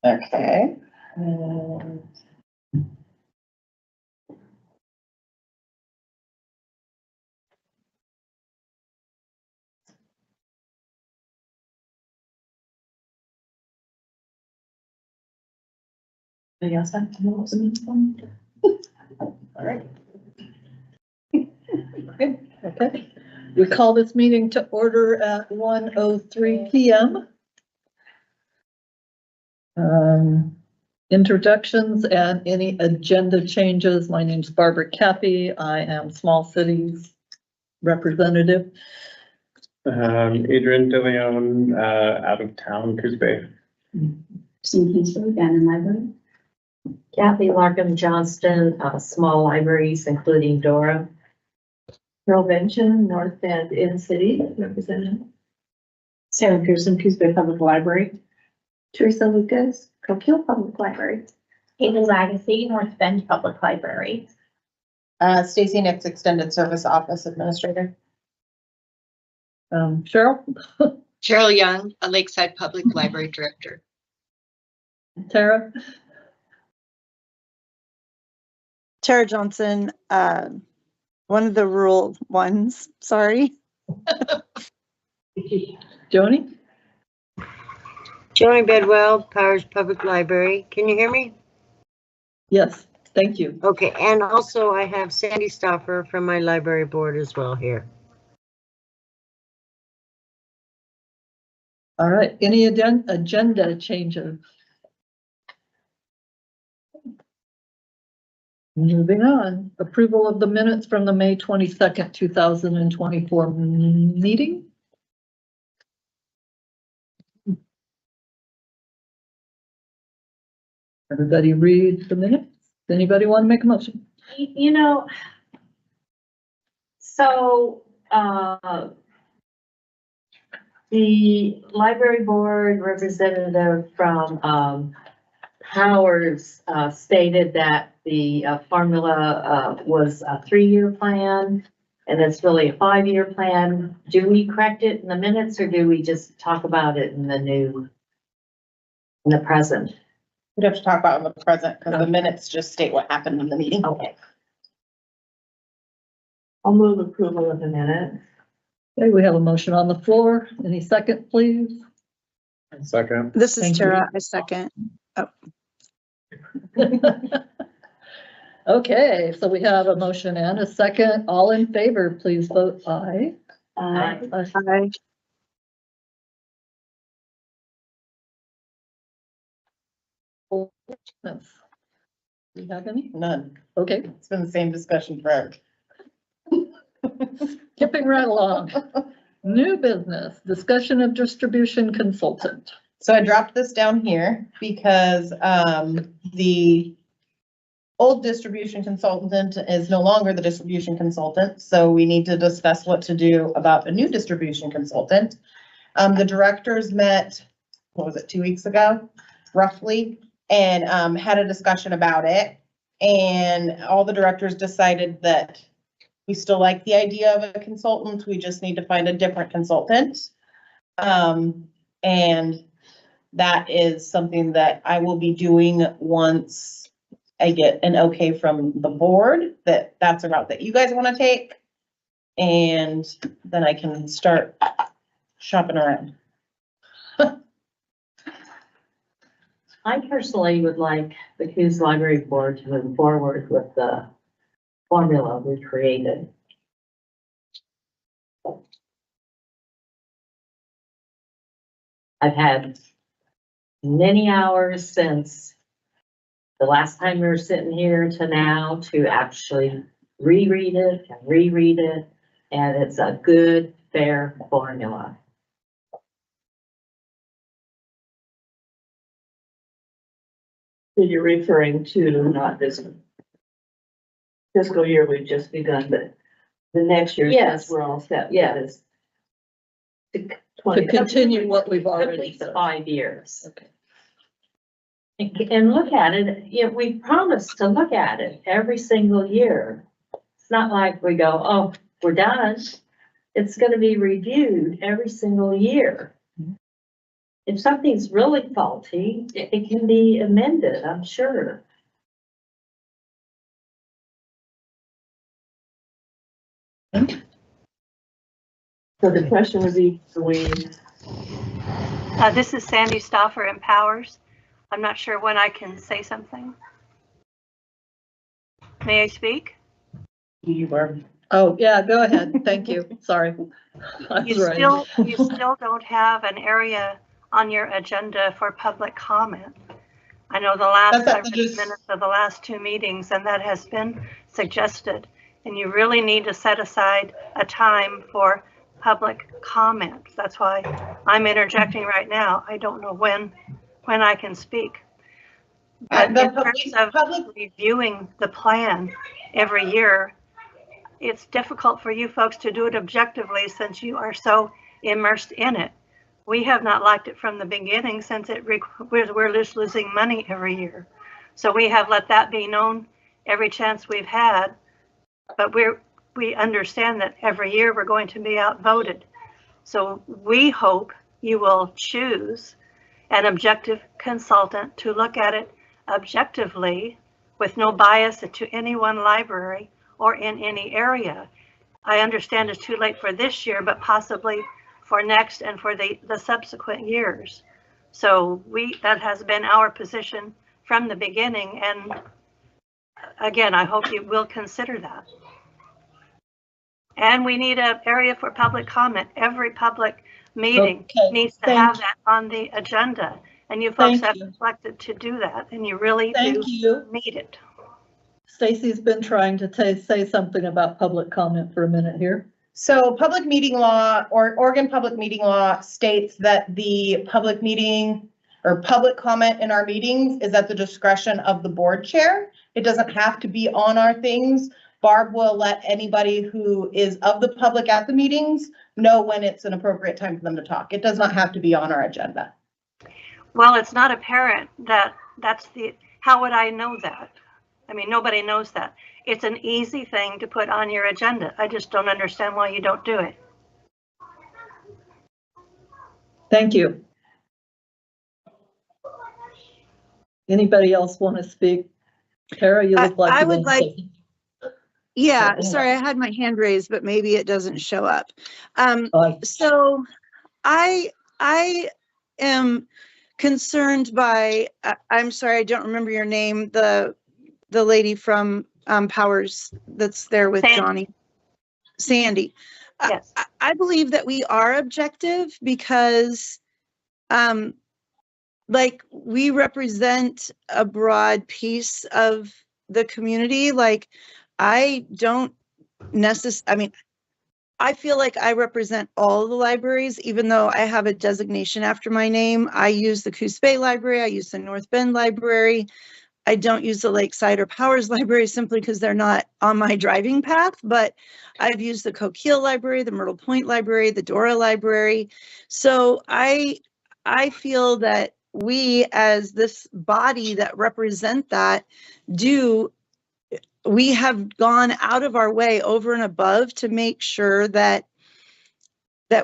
Okay. Anybody else have to know what's in this one? All right. Good. Okay. We call this meeting to order at 1:03 p.m. Introductions and any agenda changes. My name's Barbara Cappy. I am Small Cities representative. Adrian DeLeon, out of town, Coos Bay. Some Kingsville, Gannon Library. Kathy Larkham Johnston, small libraries, including Dora. Carol Benson, North Bend in City representative. Sarah Pearson, Coos Bay Public Library. Teresa Lucas, Cook Hill Public Library. Haley Legacy, North Bend Public Library. Stacy Nix, Extended Service Office Administrator. Cheryl, Cheryl Young, a Lakeside Public Library Director. Tara, Tara Johnson, one of the rural ones, sorry. Joni, Joni Bedwell, Powers Public Library. Can you hear me? yes, thank you. Okay, and also I have Sandy Stauffer from my library board as well here. All right, any agenda changes? Moving on, approval of the minutes from the May 22nd, 2024 meeting. Everybody read the minutes? Anybody want to make a motion? You know, so, the library board representative from, Powers, stated that the formula, was a 3-year plan. And it's really a 5-year plan. Do we correct it in the minutes or do we just talk about it in the present? We'd have to talk about it in the present because the minutes just state what happened in the meeting. Okay. I'll move approval of the minutes. Okay, we have a motion on the floor. Any second, please? Second. This is Thank you. Tara, I second. Okay, so we have a motion and a second. All in favor, please vote aye. Aye. Aye. Do you have any? None. Okay, It's been the same discussion forever. skipping right along. New business, discussion of distribution consultant. So I dropped this down here because, the old distribution consultant is no longer the distribution consultant. So we need to discuss what to do about a new distribution consultant. The directors met, what was it, 2 weeks ago, roughly, and, had a discussion about it. And all the directors decided that we still like the idea of a consultant. We just need to find a different consultant. And that is something that I will be doing once I get an okay from the board that that's a route that you guys want to take. And then I can start shopping around. I personally would like the Coos Library Board to move forward with the formula we created. I've had many hours since the last time we were sitting here to now to actually reread it and reread it. And it's a good, fair formula. So you're referring to not this fiscal year we've just begun, but the next year, Yes. since we're all set. Yes. To To 20. continue what we've already Complete the said. 5 years. Okay. And look at it, you know, we promised to look at it every single year. It's not like we go, oh, we're done. It's gonna be reviewed every single year. if something's really faulty, it can be amended, I'm sure. So the question would be, do we, This is Sandy Stoffer in Powers. I'm not sure when I can say something. May I speak? you are, Oh, yeah, go ahead. Thank you. Sorry. I was You right. still don't have an area on your agenda for public comment. I know I read the minutes of the last two meetings, and that has been suggested. And you really need to set aside a time for public comment. That's why I'm interjecting right now. I don't know when I can speak. But in terms of reviewing the plan every year, it's difficult for you folks to do it objectively since you are so immersed in it. We have not liked it from the beginning since we're just losing money every year. So we have let that be known every chance we've had, but we understand that every year we're going to be outvoted. So we hope you will choose an objective consultant to look at it objectively with no bias to any one library or in any area. I understand it's too late for this year, but possibly for next and for the subsequent years. So that has been our position from the beginning. And again, I hope you will consider that. And we need an area for public comment. Every public meeting needs to have that on the agenda. And you folks have neglected to do that, and you really do need it. Stacy's been trying to say something about public comment for a minute here. So public meeting law, or Oregon public meeting law, states that the public meeting or public comment in our meetings is at the discretion of the board chair. It doesn't have to be on our things. Barb will let anybody who is of the public at the meetings know when it's an appropriate time for them to talk. It does not have to be on our agenda. Well, it's not apparent that how would I know that? I mean, nobody knows that. It's an easy thing to put on your agenda. I just don't understand why you don't do it. Thank you. Anybody else want to speak? Tara, you look like I you would want like. to say. Yeah, sorry, I had my hand raised, but maybe it doesn't show up. So I am concerned by, I'm sorry, I don't remember your name, the lady from Powers that's there with Johnny. Sandy. Yes. I believe that we are objective because like we represent a broad piece of the community. Like I don't necessarily, I mean, I feel like I represent all the libraries, even though I have a designation after my name. I use the Coos Bay Library. I use the North Bend Library. I don't use the Lakeside or Powers Library simply because they're not on my driving path, but I've used the Coquille Library, the Myrtle Point Library, the Dora Library. So I feel that we as this body that represent that we have gone out of our way over and above to make sure that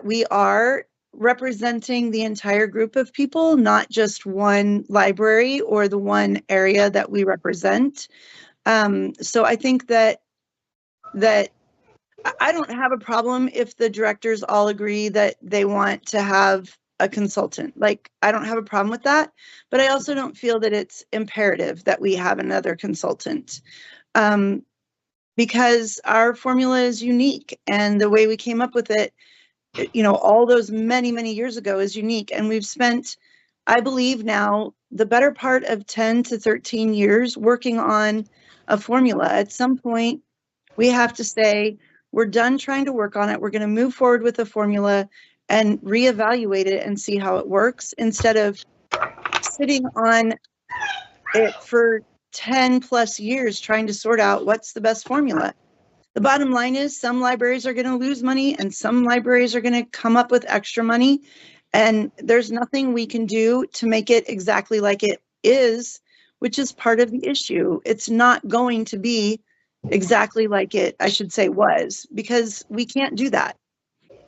we are representing the entire group of people, not just one library or the one area that we represent. So I think that I don't have a problem if the directors all agree that they want to have a consultant. Like, I don't have a problem with that, but I also don't feel that it's imperative that we have another consultant. Because our formula is unique and the way we came up with it, you know, all those many, many years ago is unique. And we've spent, I believe now, the better part of 10 to 13 years working on a formula. At some point, we have to say, we're done trying to work on it. We're going to move forward with the formula and reevaluate it and see how it works instead of sitting on it for 10 plus years trying to sort out what's the best formula. The bottom line is some libraries are going to lose money and some libraries are going to come up with extra money. And there's nothing we can do to make it exactly like it is, which is part of the issue. It's not going to be exactly like it, I should say, was, because we can't do that.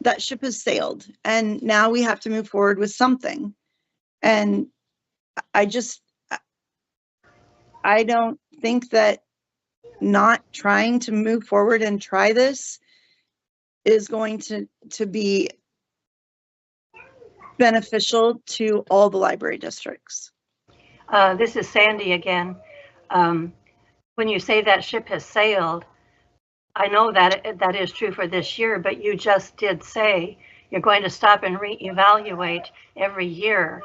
That ship has sailed and now we have to move forward with something. And I just, I don't think that not trying to move forward and try this is going to be beneficial to all the library districts. This is Sandy again. When you say that ship has sailed, I know that that is true for this year, but you just did say you're going to stop and reevaluate every year.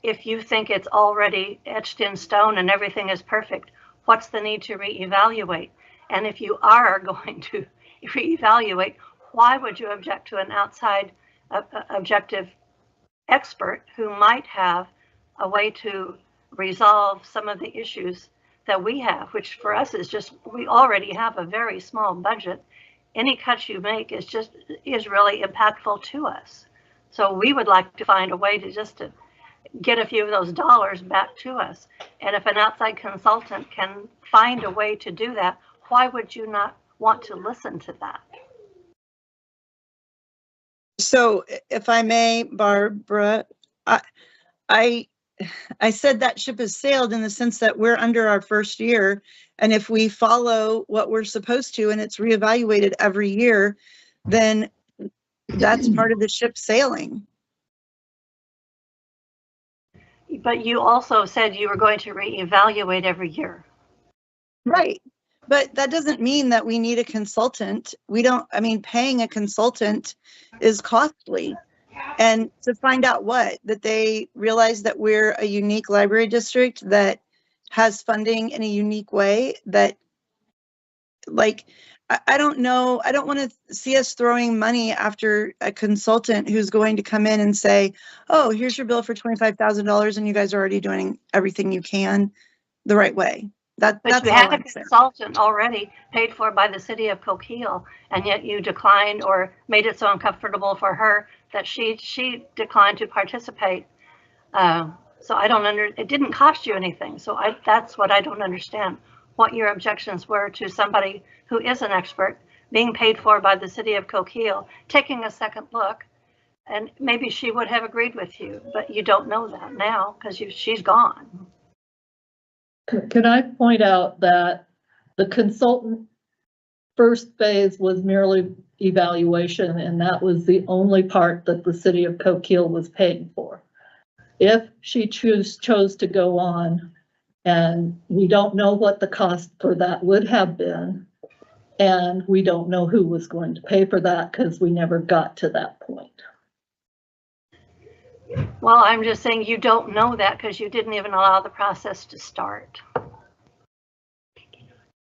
If you think it's already etched in stone and everything is perfect, what's the need to reevaluate? And if you are going to reevaluate, why would you object to an outside objective expert who might have a way to resolve some of the issues that we have, which for us is just, we already have a very small budget. Any cuts you make is really impactful to us. So we would like to find a way to get a few of those dollars back to us. And if an outside consultant can find a way to do that, why would you not want to listen to that? So if I may, Barbara, I said that ship has sailed in the sense that we're under our first year. And if we follow what we're supposed to and it's reevaluated every year, then that's part of the ship sailing. But you also said you were going to reevaluate every year. Right. But that doesn't mean that we need a consultant. Paying a consultant is costly. And to find out that they realize that we're a unique library district that has funding in a unique way that, like, I don't know. I don't want to see us throwing money after a consultant who's going to come in and say, oh, here's your bill for $25,000 and you guys are already doing everything you can the right way. But that's you had a consultant already paid for by the city of Coquille, and yet you declined or made it so uncomfortable for her that she declined to participate. So it didn't cost you anything. So that's what I don't understand. What your objections were to somebody who is an expert being paid for by the city of Coquille, taking a second look, and maybe she would have agreed with you, but you don't know that now because she's gone. Can I point out that the consultant first phase was merely evaluation, and that was the only part that the city of Coquille was paying for. If she chose to go on, and we don't know what the cost for that would have been, and we don't know who was going to pay for that because we never got to that point. Well, I'm just saying you don't know that because you didn't even allow the process to start.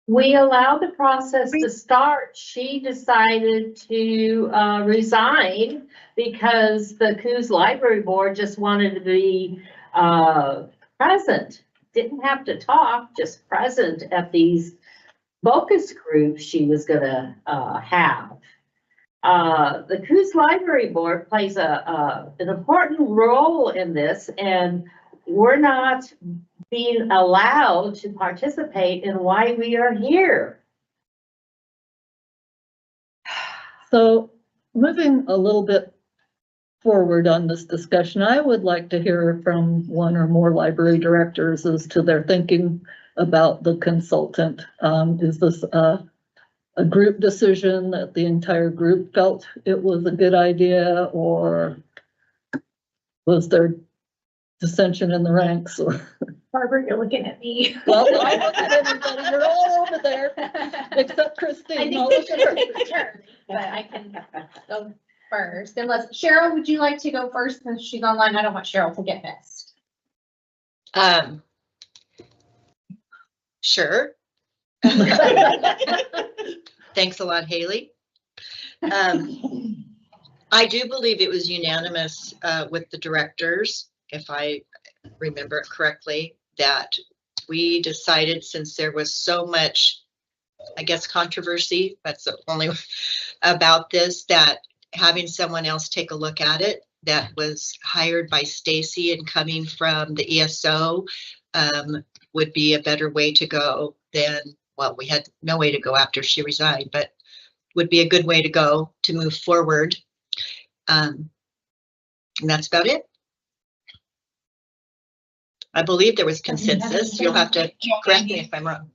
We allowed the process to start. She decided to resign because the Coos Library Board just wanted to be present. Didn't have to talk, just present at these focus groups she was gonna have. The Coos Library Board plays an important role in this, and we're not being allowed to participate in why we are here. So moving a little bit forward on this discussion, I would like to hear from one or more library directors as to their thinking about the consultant. Is this a group decision that the entire group felt it was a good idea, or was there dissension in the ranks? Or Barbara, you're looking at me. well, I look at everybody. You're all over there, except Christine. I'll look at her. But I can go first. Unless Cheryl, would you like to go first since she's online? I don't want Cheryl to get missed. Sure. Thanks a lot, Haley. I do believe it was unanimous with the directors, if I remember it correctly, that we decided, since there was so much, I guess, controversy, that's the only about this, that having someone else take a look at it that was hired by Stacy and coming from the ESO would be a better way to go than, well, we had no way to go after she resigned, but would be a good way to go to move forward. And that's about it. I believe there was consensus. You'll have to correct me if I'm wrong.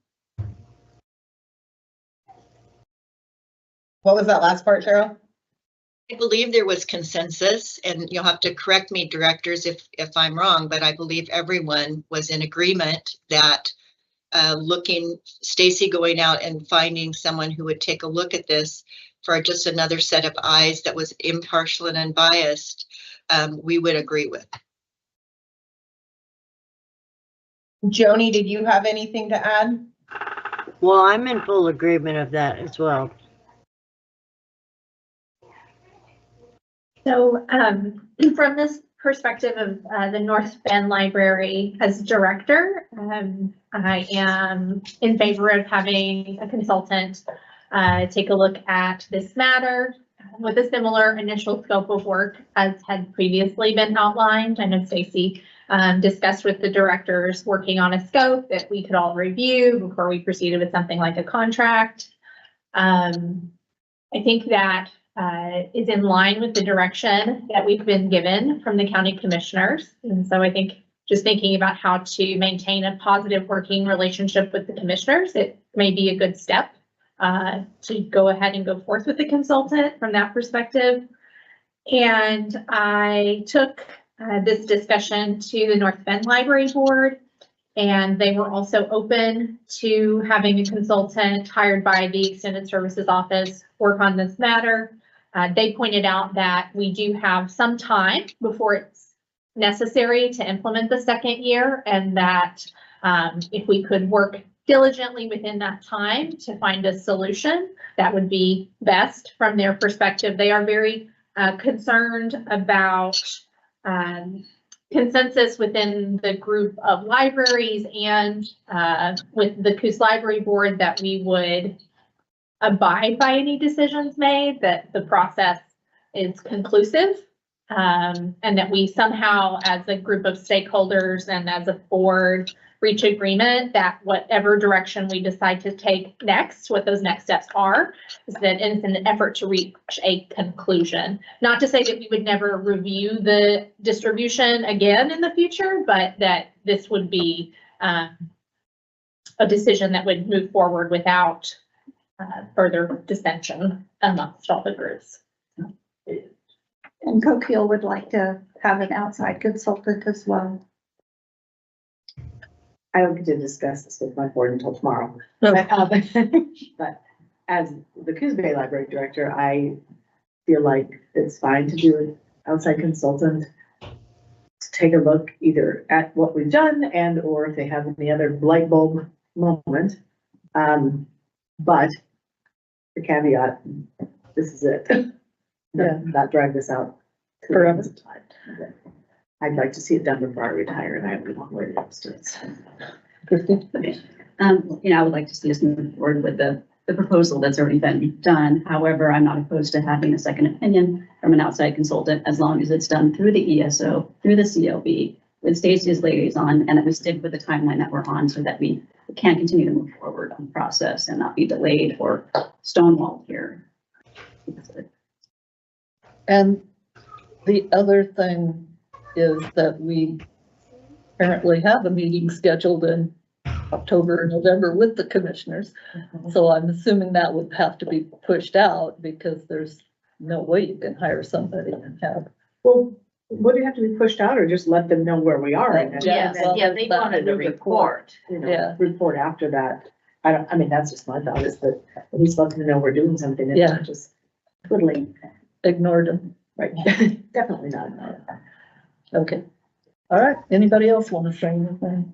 What was that last part, Cheryl? I believe there was consensus, and you'll have to correct me, directors, if I'm wrong, but I believe everyone was in agreement that Stacy going out and finding someone who would take a look at this for just another set of eyes that was impartial and unbiased, we would agree with. Joni, did you have anything to add? Well, I'm in full agreement of that as well. So from this perspective of the North Bend Library as director, I am in favor of having a consultant take a look at this matter with a similar initial scope of work as had previously been outlined. I know Stacy discussed with the directors working on a scope that we could all review before we proceeded with something like a contract. I think that is in line with the direction that we've been given from the county commissioners. And so I think just thinking about how to maintain a positive working relationship with the commissioners, it may be a good step to go ahead and go forth with the consultant from that perspective. And I took this discussion to the North Bend Library Board, and they were also open to having a consultant hired by the Extended Services Office work on this matter. They pointed out that we do have some time before it's necessary to implement the second year, and that if we could work diligently within that time to find a solution, that would be best from their perspective. They are very concerned about consensus within the group of libraries and with the Coos Library Board that we would abide by any decisions made, that the process is conclusive, and that we somehow as a group of stakeholders and as a board reach agreement that whatever direction we decide to take next, what those next steps are, is that it's an effort to reach a conclusion. Not to say that we would never review the distribution again in the future, but that this would be a decision that would move forward without further dissension amongst all the groups. And Coquille would like to have an outside consultant as well. I don't get to discuss this with my board until tomorrow. No. But as the Coos Bay Library Director, I feel like it's fine to do an outside consultant to take a look either at what we've done and or if they have any other light bulb moment. But the caveat, this is it. Not drag this out forever. I'd like to see it done before I retire, and I have a long way to go still. I would like to see us move forward with the proposal that's already been done. However, I'm not opposed to having a second opinion from an outside consultant as long as it's done through the ESO, through the CLB, with Stacy as liaison, and that we stick with the timeline that we're on so that we can continue to move forward on the process and not be delayed or stonewalled here. And the other thing is that we apparently have a meeting scheduled in October or November with the commissioners. So I'm assuming that would have to be pushed out because there's no way you can hire somebody and have. Well, would it have to be pushed out or just let them know where we are? And Yes, then- yeah, they wanted a report. Report after that. I mean, that's just my thought is that at least let them know we're doing something and Yeah. not just twiddling. Ignored them. Right. Definitely not. Okay. All right. Anybody else want to say anything?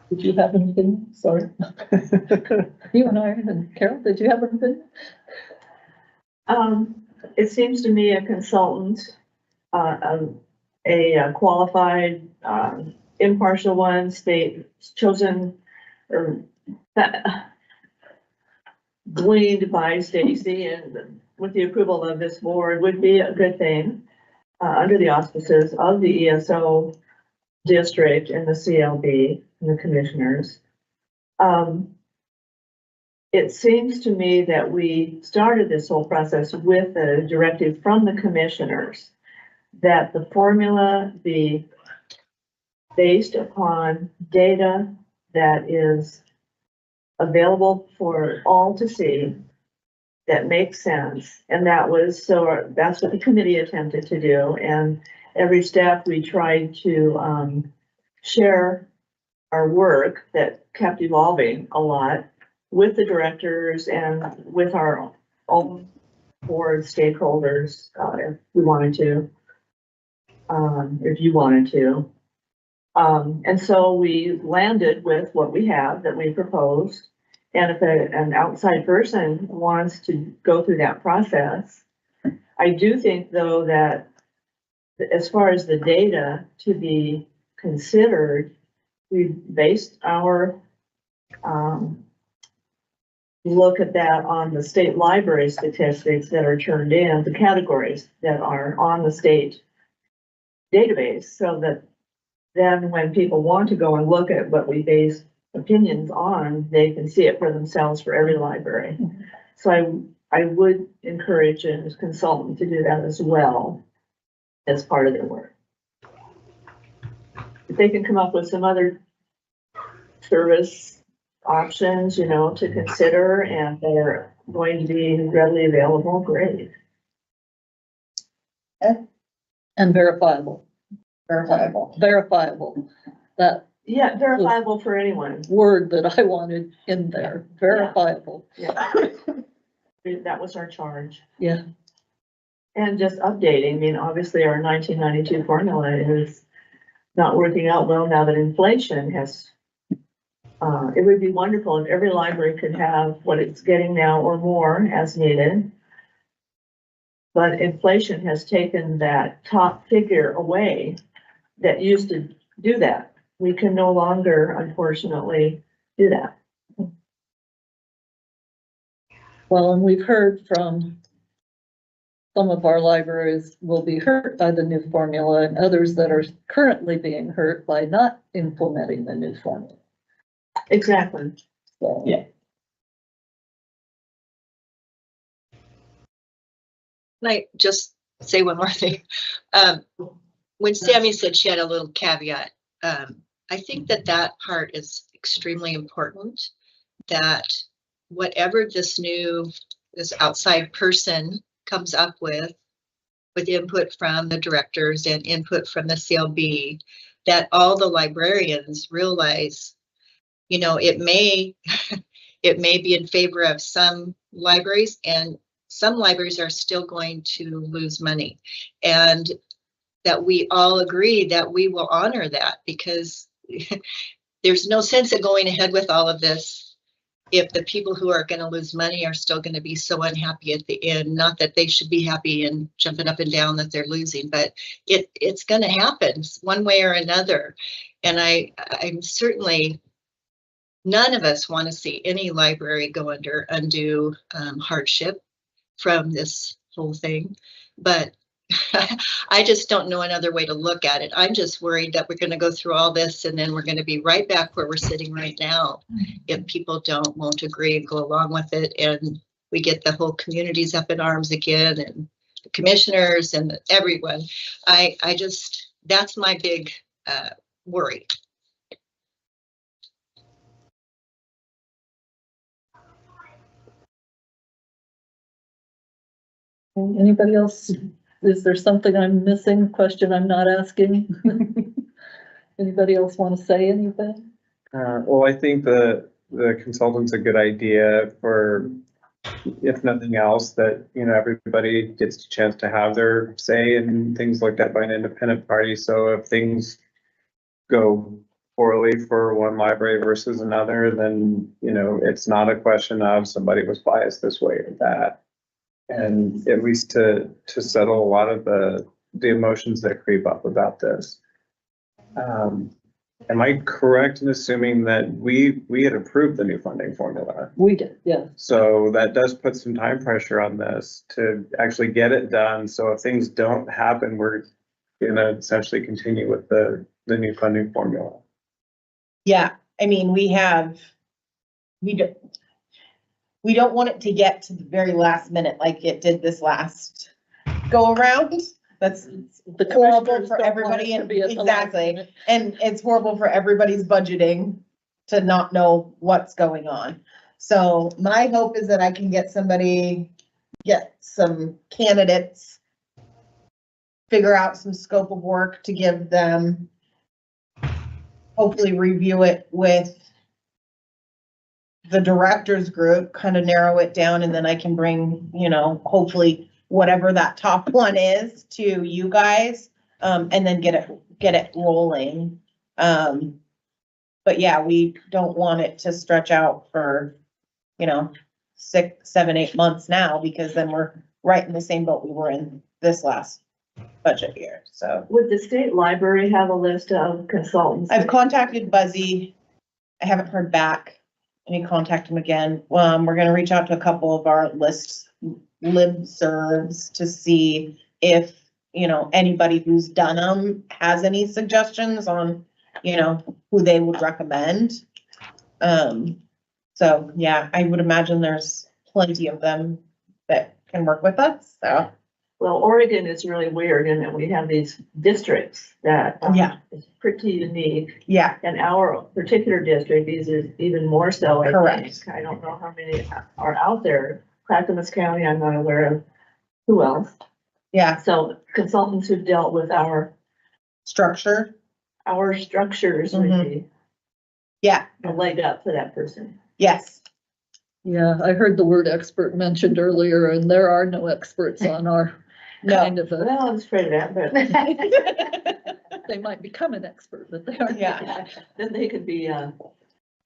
Did you have anything? Sorry. You and I and Carol, did you have anything? It seems to me a consultant, a qualified, impartial one, chosen or gleaned by Stacy and with the approval of this board would be a good thing, under the auspices of the ESO district and the CLB and the commissioners. It seems to me that we started this whole process with a directive from the commissioners that the formula be based upon data that is available for all to see, that makes sense. And that's what the committee attempted to do. And every step we tried to share our work that kept evolving a lot with the directors and with our own board stakeholders, if we wanted to, if you wanted to. And so we landed with what we have that we proposed. And if an outside person wants to go through that process, I do think though that as far as the data to be considered, we based our look at that on the state library statistics that are turned in, the categories that are on the state database, so that then when people want to go and look at what we base opinions on, they can see it for themselves for every library. So I would encourage a consultant to do that as well as part of their work. If they can come up with some other service options, you know, to consider and they're going to be readily available, great. And verifiable. Verifiable. That Yeah, verifiable for anyone. word that I wanted in there, verifiable. Yeah. That was our charge. Yeah. And just updating, I mean, obviously our 1992 formula is not working out well now that inflation has, it would be wonderful if every library could have what it's getting now or more as needed. But inflation has taken that top figure away that used to do that. We can no longer, unfortunately, do that. Well, and we've heard from some of our libraries will be hurt by the new formula and others that are currently being hurt by not implementing the new formula. Exactly. So, Yeah. Can I just say one more thing? When Sammy said she had a little caveat, I think that part is extremely important, that whatever this outside person comes up with input from the directors and input from the CLB, that all the librarians realize, you know, it may be in favor of some libraries, and some libraries are still going to lose money, and that we all agree that we will honor that, because there's no sense of going ahead with all of this if the people who are going to lose money are still going to be so unhappy at the end. Not that they should be happy and jumping up and down that they're losing, but it's going to happen one way or another. And I'm certainly, none of us want to see any library go under undue hardship from this whole thing, but I just don't know another way to look at it. I'm just worried that we're going to go through all this and then we're going to be right back where we're sitting right now if people won't agree and go along with it, and we get the whole communities up in arms again, and the commissioners and everyone. I just, that's my big worry. anybody else? Is there something I'm missing? Question I'm not asking? Anybody else want to say anything? Well, I think the consultant's a good idea for, if nothing else, that, you know, everybody gets a chance to have their say and things like that by an independent party. So if things go poorly for one library versus another, then, you know, it's not a question of somebody was biased this way or that. And at least to settle a lot of the emotions that creep up about this. Am I correct in assuming that we had approved the new funding formula? We did, yeah. So that does put some time pressure on this to actually get it done. So if things don't happen, we're gonna essentially continue with the new funding formula. Yeah, I mean, we don't want it to get to the very last minute like it did this last go around. That's The horrible commissioners for don't want everybody it to and be at the last exactly. minute. And it's horrible for everybody's budgeting to not know what's going on. So my hope is that I can get some candidates, figure out some scope of work to give them, hopefully review it with the directors group, kind of narrow it down, and then I can bring, hopefully whatever that top one is to you guys, and then get it rolling. But yeah, we don't want it to stretch out for, 6, 7, 8 months now, because then we're right in the same boat we were in this last budget year, so. Would the state library have a list of consultants? I've contacted Buzzy. I haven't heard back. Let me contact him again. We're gonna reach out to a couple of our listservs to see if, anybody who's done them has any suggestions on, who they would recommend. So yeah, I would imagine there's plenty of them that can work with us, so. Well, Oregon is really weird in that we have these districts that Yeah. is pretty unique. Yeah, And our particular district is even more so, I Correct. think. I don't know how many are out there. Clackamas County, I'm not aware of. Who else? yeah, So consultants who dealt with our structure, structures would be yeah, a leg up for that person. yes. Yeah, I heard the word expert mentioned earlier, and there are no experts on our No. kind of a, Well, I'm afraid of that, but they might become an expert, but they aren't. Yeah, then they could be the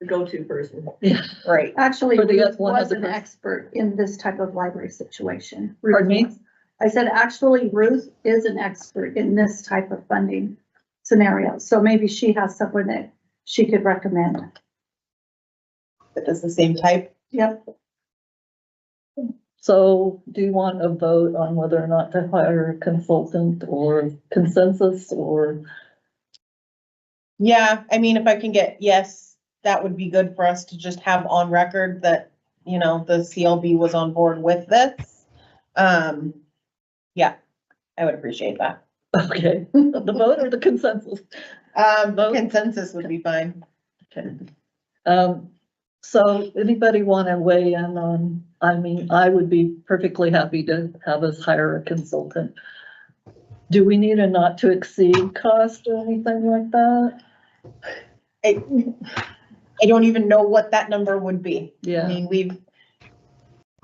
go-to person. Yeah. right. Actually, For the Ruth one was other an person. expert in this type of library situation. Pardon me? Ruth was. I said, actually, Ruth is an expert in this type of funding scenario. So maybe she has someone that she could recommend. That does the same type. Yep. So do you want a vote on whether or not to hire a consultant or consensus or? Yeah, I mean, if I can get, yes, that would be good for us to just have on record that, the CLB was on board with this. Yeah, I would appreciate that. Okay, the vote or the consensus? Vote. Consensus would be fine. Okay. So anybody want to weigh in on, I would be perfectly happy to have us hire a consultant. Do we need a not to exceed cost or anything like that? I don't even know what that number would be. I Yeah, mean,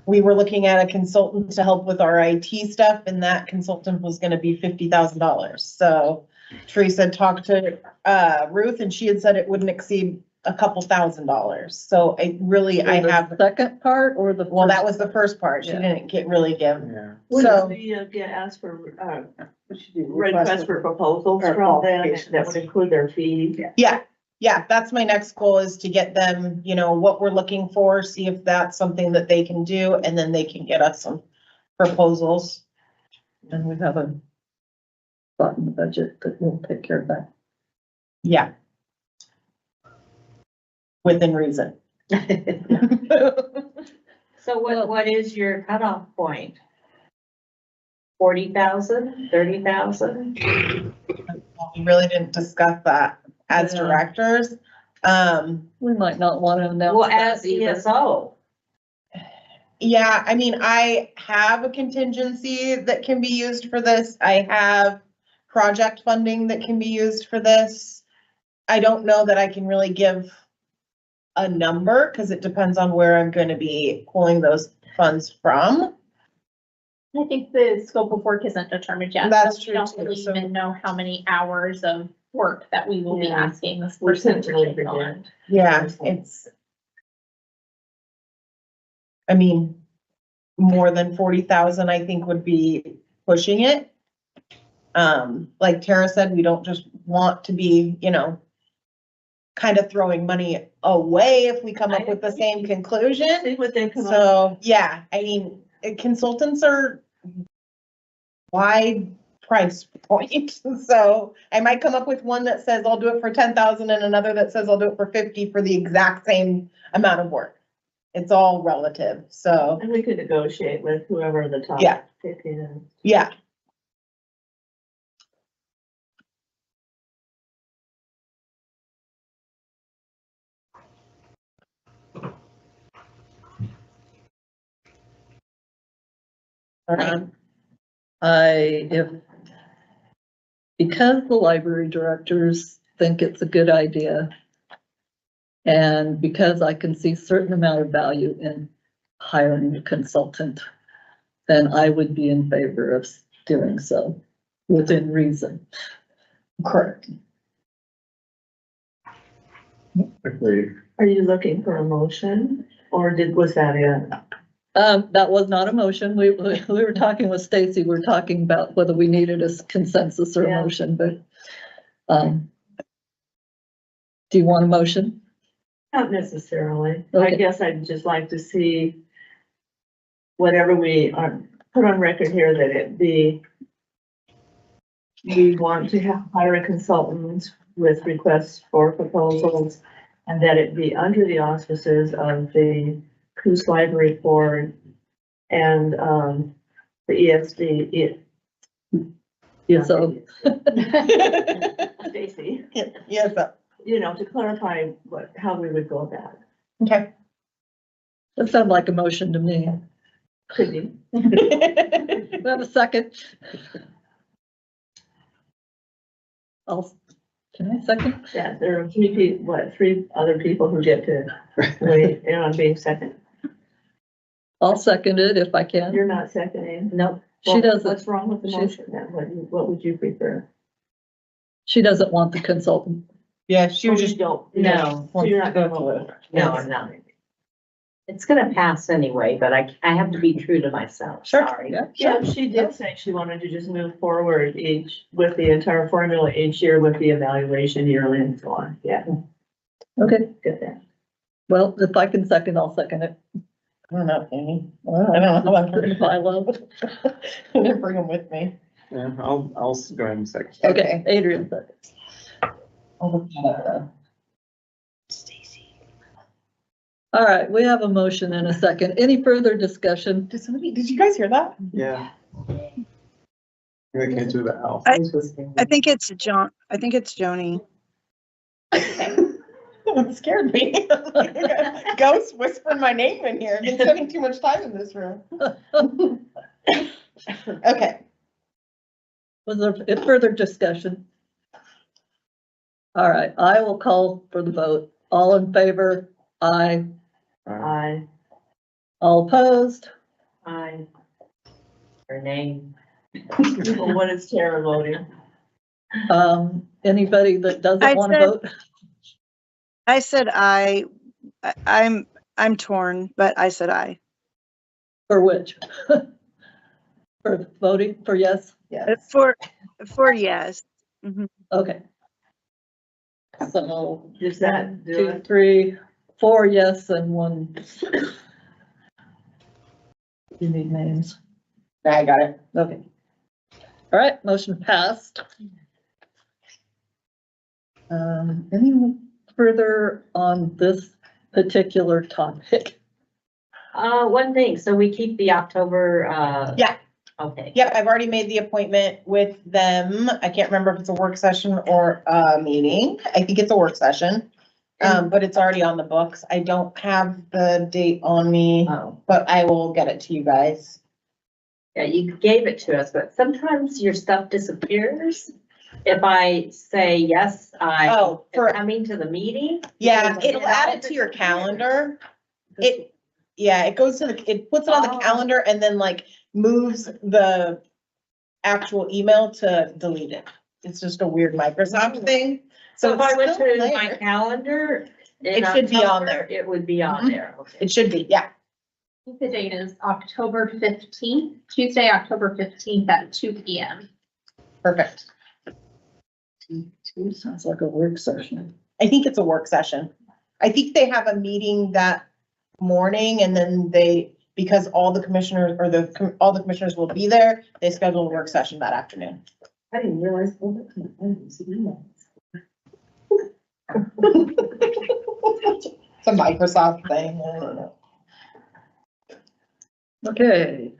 we were looking at a consultant to help with our IT stuff, and that consultant was gonna be $50,000. So Teresa talked to Ruth, and she had said it wouldn't exceed a couple $1,000s. So I have, the second part or the? well, that first? was the first part. She Yeah. didn't really give. Yeah. So- Would we get asked for, Request request for proposals or from them qualifications. that would include their fee? Yeah, that's my next goal, is to get them, what we're looking for, see if that's something that they can do, and then they can get us some proposals. And we have a spot in the budget that will take care of that. Yeah. Within reason. So what is your cutoff point? 40,000, 30,000? We really didn't discuss that as Yeah. directors. We might not want to announce Well, that as either. ESO, Yeah, I mean, I have a contingency that can be used for this. I have project funding that can be used for this. I don't know that I can really give a number, because it depends on where I'm gonna be pulling those funds from. I think the scope of work isn't determined yet. That's so true, We don't too, really so- even know how many hours of work that we will be Yeah. asking this We person couldn't to really take on. predict. Yeah, I mean, more than 40,000, I think, would be pushing it. Like Tara said, we don't just want to be, kind of throwing money away if we come up with the same conclusion. See what they come up. So, yeah, I mean, consultants are wide price point. So I might come up with one that says I'll do it for 10,000 and another that says I'll do it for 50 for the exact same amount of work. It's all relative, so, And we could negotiate with whoever the top Yeah. 50 is. yeah. All right. Because the library directors think it's a good idea, and because I can see certain amount of value in hiring a consultant, then I would be in favor of doing so within reason. Correct. Agreed. Are you looking for a motion or was that it? That was not a motion. We were talking with Stacy. We were talking about whether we needed a consensus or a Yeah. motion, but do you want a motion? Not necessarily. I Okay. guess I'd just like to see whatever we put on record here that it be, we want to hire a consultant with requests for proposals and that it be under the auspices of the Coos Library Board and the ESD. Yeah, so Stacy, Yes, to clarify how we would go about it. okay. that sounds like a motion to me. Could be. We have a second. Can I second? Yeah, there are three other people who get to weigh in on being second. I'll second it if I can. You're not seconding? Nope. She doesn't. What's wrong with the She's- motion then? What would you prefer? She doesn't want the consultant. Yeah, she was just. don't. No. So you're not gonna vote? No, I'm not. It's gonna pass anyway, but I have to be true to myself. Sure. Sorry. Yeah, Yeah, she did say she wanted to just move forward with the entire formula each year with the evaluation yearly and so on. Yeah, Okay, good then. well, if I can second, I'll second it. I don't know, Amy. I I don't know how I'm If I love. I didn't bring them with me. Yeah, I'll go ahead and second. Okay, Adrian seconds. I'll look that up, though. All right, we have a motion and a second. Any further discussion? Did you guys hear that? Yeah. They came through the house. I think it's John. I think it's Joni. It scared me. Ghost whispering my name in here. I've been spending too much time in this room. Okay. Was there a further discussion? All right, I will call for the vote. All in favor? Aye. Aye. All opposed? Aye. Her name. Well, what is Tara voting? Anybody that doesn't I want to said- vote? I said I'm torn, but I said I. For which? For voting for yes? Yes. For yes. Mhm. Okay. So Does that do 2, it? 3, 4 yes and 1. You need names. I got it. Okay. All right, motion passed. Any further on this particular topic? One thing, so we keep the October, Yeah. okay. Yep, I've already made the appointment with them. I can't remember if it's a work session or a meeting. I think it's a work session. But it's already on the books. I don't have the date on me, Oh, but I will get it to you guys. yeah, you gave it to us, but sometimes your stuff disappears. If I say, yes, I Oh, am for, coming to the meeting. yeah, because it'll add it to your calendar. Yeah, it goes to it puts it on the Oh. calendar and then like moves the actual email to delete it. It's just a weird Microsoft thing. So if I it's went still to my there. calendar. in It should be on October, there. It would be on Mhm. there, okay. It should be, yeah. The date is October 15th, Tuesday, October 15th at 2 PM. Perfect. Sounds like a work session. I think it's a work session. I think they have a meeting that morning and then because all the commissioners all the commissioners will be there, they schedule a work session that afternoon. I didn't realize. It's a Microsoft thing. I don't know. Okay.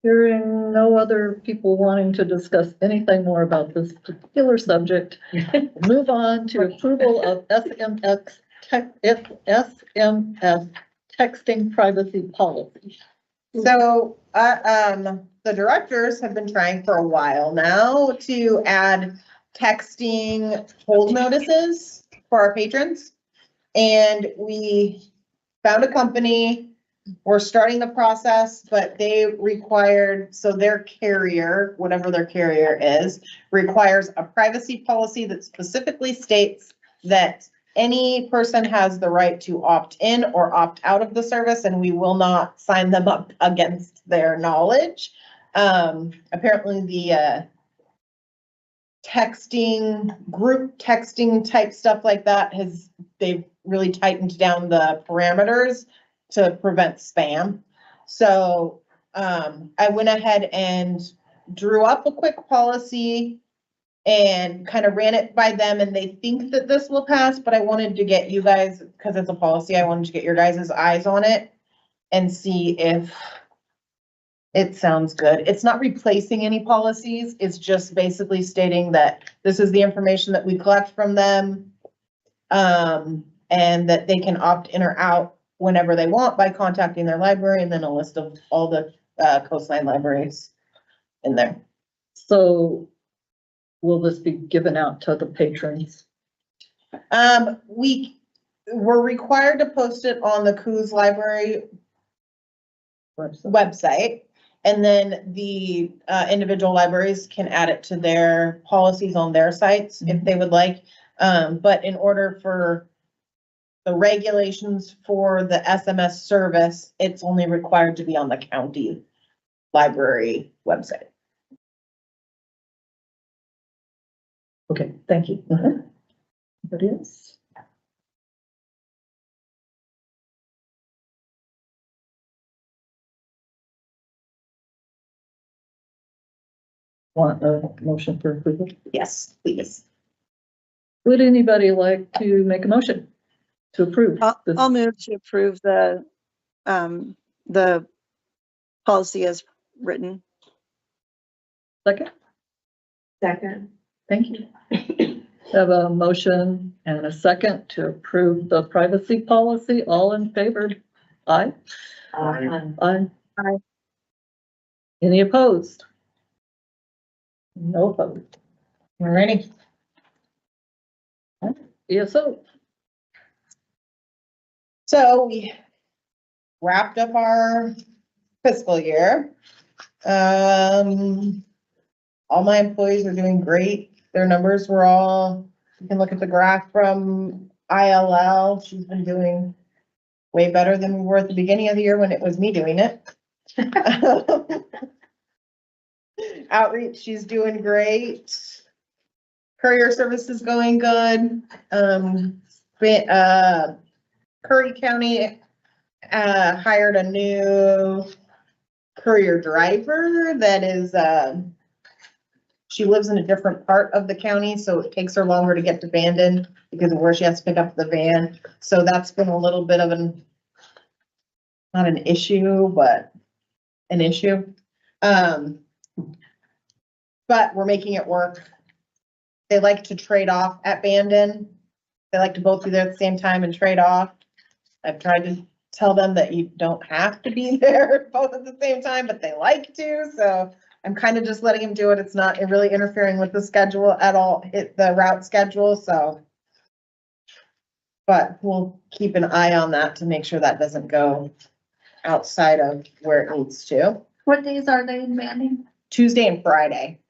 Hearing no other people wanting to discuss anything more about this particular subject, move on to approval of SMS texting privacy policy. So, the directors have been trying for a while now to add texting hold notices for our patrons. And we found a company, we're starting the process, but they required, so their carrier, whatever their carrier is, requires a privacy policy that specifically states that any person has the right to opt in or opt out of the service, and we will not sign them up against their knowledge. Apparently the texting, group texting type stuff like that they've really tightened down the parameters to prevent spam. So I went ahead and drew up a quick policy and kind of ran it by them, and they think that this will pass, but I wanted to get you guys, because it's a policy, I wanted to get your guys' eyes on it and see if it sounds good. It's not replacing any policies. It's just basically stating that this is the information that we collect from them, and that they can opt in or out whenever they want by contacting their library, and then a list of all the coastline libraries in there. So will this be given out to the patrons? We're required to post it on the Coos Library website, and then the individual libraries can add it to their policies on their sites if they would like. But in order for the regulations for the SMS service, it's only required to be on the county library website. Okay, thank you. What is? Want a motion for approval? Yes, please. Would anybody like to make a motion to approve? this? I'll move to approve the policy as written. Second, Second. thank you. Have a motion and a second to approve the privacy policy. All in favor? Aye. Aye. Aye. Any opposed? No opposed. Alrighty. ESO. So we wrapped up our fiscal year. All my employees are doing great. Their numbers were all, you can look at the graph from ILL. She's been doing way better than we were at the beginning of the year when it was me doing it. Outreach, she's doing great. Courier service is going good. Curry County hired a new courier driver that is, she lives in a different part of the county, so it takes her longer to get to Bandon because of where she has to pick up the van. So that's been a little bit of not an issue, but an issue. But we're making it work. They like to trade off at Bandon. They like to both be there at the same time and trade off. I've tried to tell them that you don't have to be there both at the same time, but they like to, so I'm kind of just letting them do it. It's not really interfering with the schedule at all, the route schedule, so. But we'll keep an eye on that to make sure that doesn't go outside of where it needs to. What days are they in Manning? Tuesday and Friday.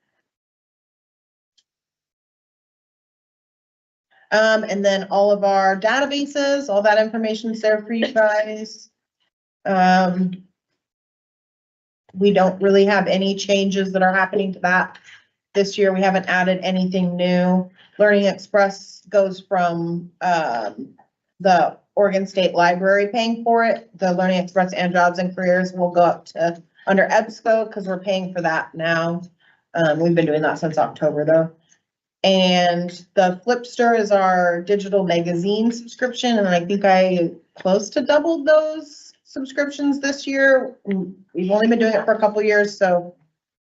And then all of our databases, all that information's there for you guys. We don't really have any changes that are happening to that this year. We haven't added anything new. Learning Express goes from the Oregon State Library paying for it. The Learning Express and Jobs and Careers will go up to under EBSCO because we're paying for that now. We've been doing that since October though. And the Flipster is our digital magazine subscription, and I think I close to doubled those subscriptions this year. We've only been doing it for a couple years, so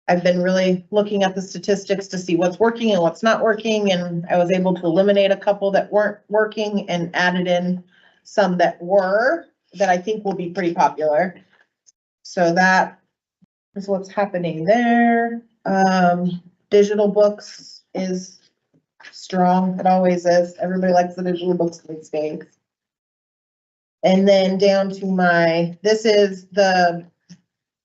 I've been really looking at the statistics to see what's working and what's not working, and I was able to eliminate a couple that weren't working and added in some that were, that I think will be pretty popular. So that is what's happening there. Digital books is strong. It always is. Everybody likes the digital books these days. And then down to this is the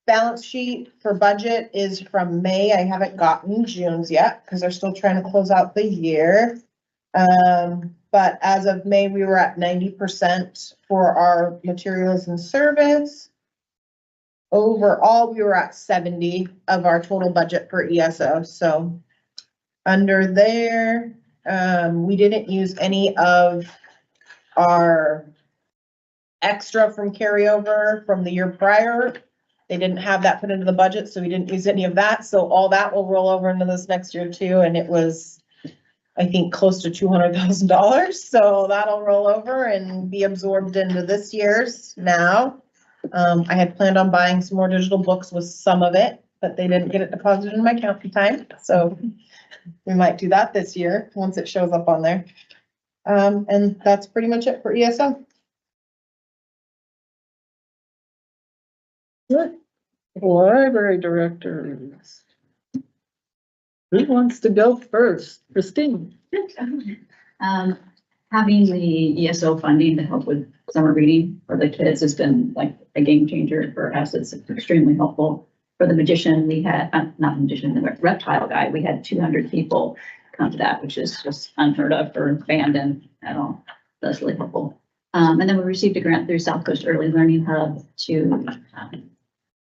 balance sheet for budget is from May. I haven't gotten June's yet because they're still trying to close out the year. But as of May, we were at 90% for our materials and service. Overall, we were at 70 of our total budget for ESO. So under there, we didn't use any of our extra from carryover from the year prior. They didn't have that put into the budget, so we didn't use any of that. So all that will roll over into this next year too. And it was, I think, close to $200,000. So that'll roll over and be absorbed into this year's now. I had planned on buying some more digital books with some of it, but they didn't get it deposited in my account in time. So we might do that this year once it shows up on there. And that's pretty much it for ESO. Good. Library directors. Who wants to go first? Christine? Having the ESO funding to help with summer reading for the kids has been like a game changer for us. It's extremely helpful. For the magician, we had, not the magician, the reptile guy, we had 200 people come to that, which is just unheard of for Bandon at all. That's really helpful. And then we received a grant through South Coast Early Learning Hub to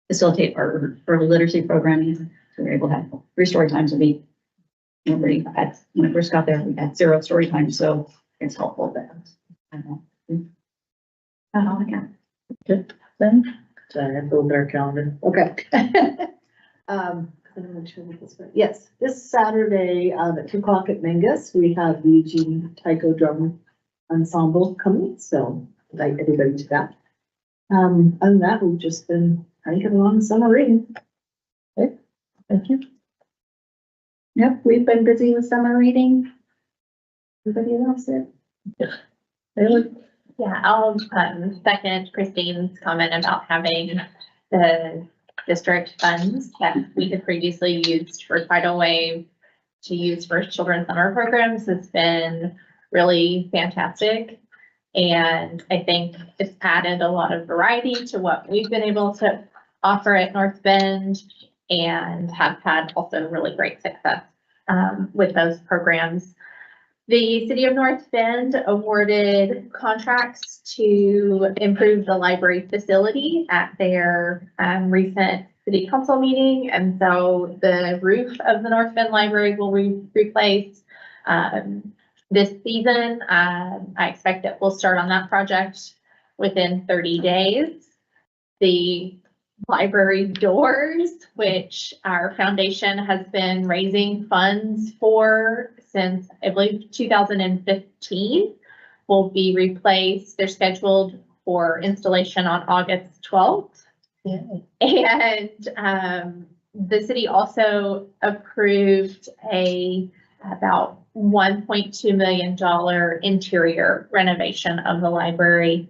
facilitate our early literacy programming. So we were able to have 3 story times a week. When I first got there, we had 0 story time, so it's helpful. But I don't know. That's all I got. Good. Then? Sorry, I pulled our calendar. Okay. I'm not sure what this was. Yes, this Saturday, at 2 o'clock at Mingus, we have the Eugene Taiko Drum Ensemble coming, so invite everybody to that. Other than that, we've just been cranking along summer reading. Okay. Thank you. Yep, we've been busy with summer reading. Everybody else it? Haley? Yeah, I'll second Christine's comment about having the district funds that we had previously used for Tidal Wave to use for children's summer programs has been really fantastic. And I think it's added a lot of variety to what we've been able to offer at North Bend and have had also really great success with those programs. The City of North Bend awarded contracts to improve the library facility at their recent city council meeting. And so the roof of the North Bend Library will be replaced this season. I expect that we'll start on that project within 30 days. The library doors, which our foundation has been raising funds for since I believe 2015, will be replaced. They're scheduled for installation on August 12th. Yeah. And the city also approved about $1.2 million interior renovation of the library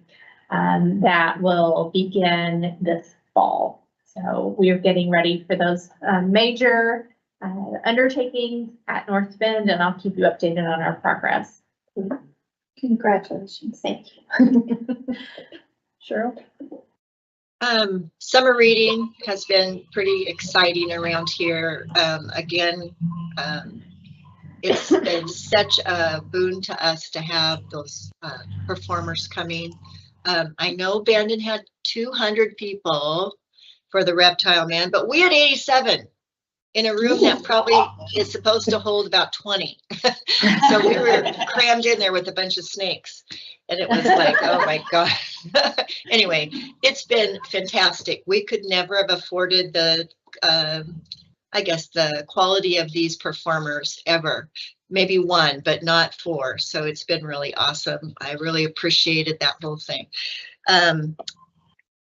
that will begin this fall. So we are getting ready for those major undertakings at North Bend, and I'll keep you updated on our progress. Congratulations. Thank you. Cheryl? Summer reading has been pretty exciting around here. Again, it's been such a boon to us to have those performers coming. I know Bandon had 200 people for the Reptile Man, but we had 87 in a room that probably is supposed to hold about 20. So we were crammed in there with a bunch of snakes. And it was like, oh my God. Anyway, it's been fantastic. We could never have afforded the, I guess, the quality of these performers ever. Maybe 1, but not 4. So it's been really awesome. I really appreciated that whole thing.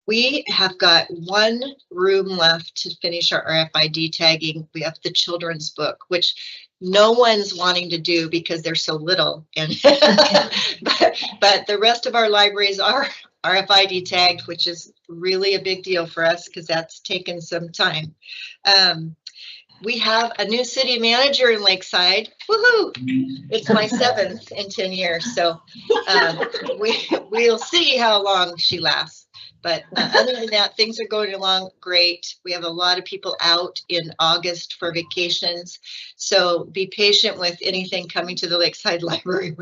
We have got 1 room left to finish our RFID tagging. We have the children's book, which no one's wanting to do because they're so little. And but the rest of our libraries are RFID tagged, which is really a big deal for us because that's taken some time. We have a new city manager in Lakeside. Woohoo! It's my 7th in 10 years, so we'll see how long she lasts. But other than that, things are going along great. We have a lot of people out in August for vacations, so be patient with anything coming to the Lakeside Library.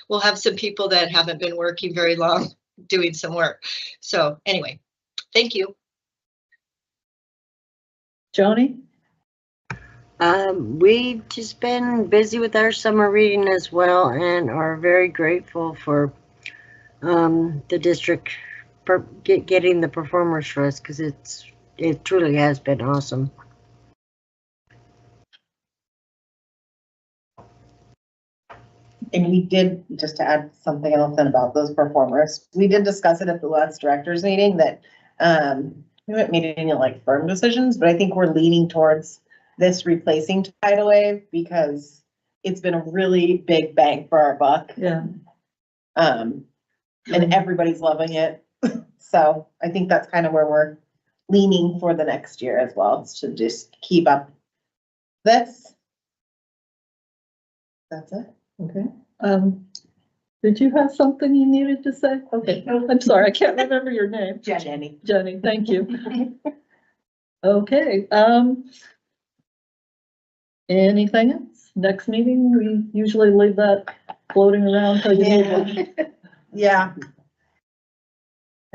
We'll have some people that haven't been working very long doing some work. So anyway, thank you. Joni? We've just been busy with our summer reading as well and are very grateful for the district for getting the performers for us because it truly has been awesome. And we did, just to add something else in about those performers, we did discuss it at the last directors meeting that we haven't made any like firm decisions, but I think we're leaning towards this replacing Tidal Wave because it's been a really big bang for our buck. Yeah. And everybody's loving it. So I think that's kind of where we're leaning for the next year as well. It's to just keep up this. That's it. Okay. Did you have something you needed to say? Okay. I'm sorry, I can't remember your name. Jenny. Jenny, thank you. Okay. Anything else? Next meeting, we usually leave that floating around till you need one. Yeah.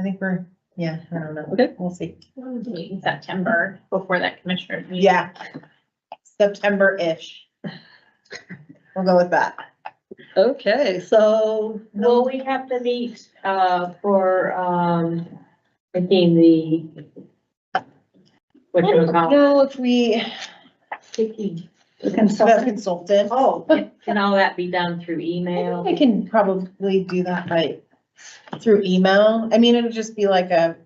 I think we're, I don't know. Okay. We'll see. We'll do it in September before that commissioner meeting. Yeah. September-ish. We'll go with that. Okay, so. Will we have to meet, for, making the, what you call No, if we, it? the consultant. Oh, can all that be done through email? I can probably do that through email. I mean, it'll just be like a,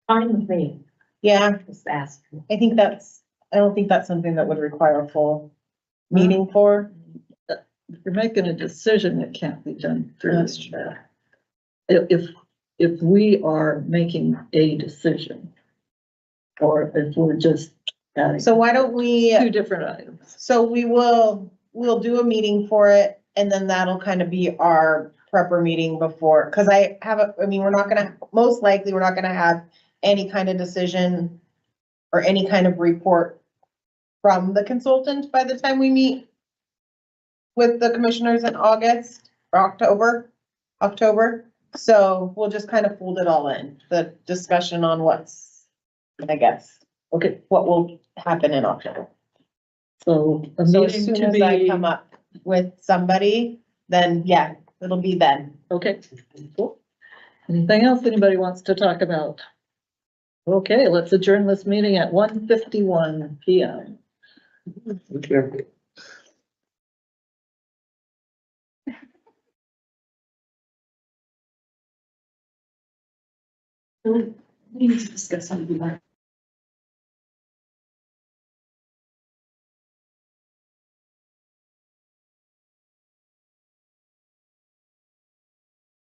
Fine with me, yeah, just ask. I don't think that's something that would require a full meeting for. If you're making a decision, it can't be done through. That's true. If we are making a decision, or if we're just adding So why don't we, two different items. so we'll do a meeting for it and then that'll kind of be our prepper meeting before, cause we're not gonna, most likely, we're not gonna have any kind of decision or any kind of report from the consultant by the time we meet with the commissioners in August or October. So we'll just kind of fold it all in, the discussion on what's, I guess, Okay, what will happen in October. so a So as meeting soon to as I be, come up with somebody, then yeah, it'll be then. okay, cool. Anything else anybody wants to talk about? Okay, let's adjourn this meeting at 1:51 PM. Okay. We need to discuss something about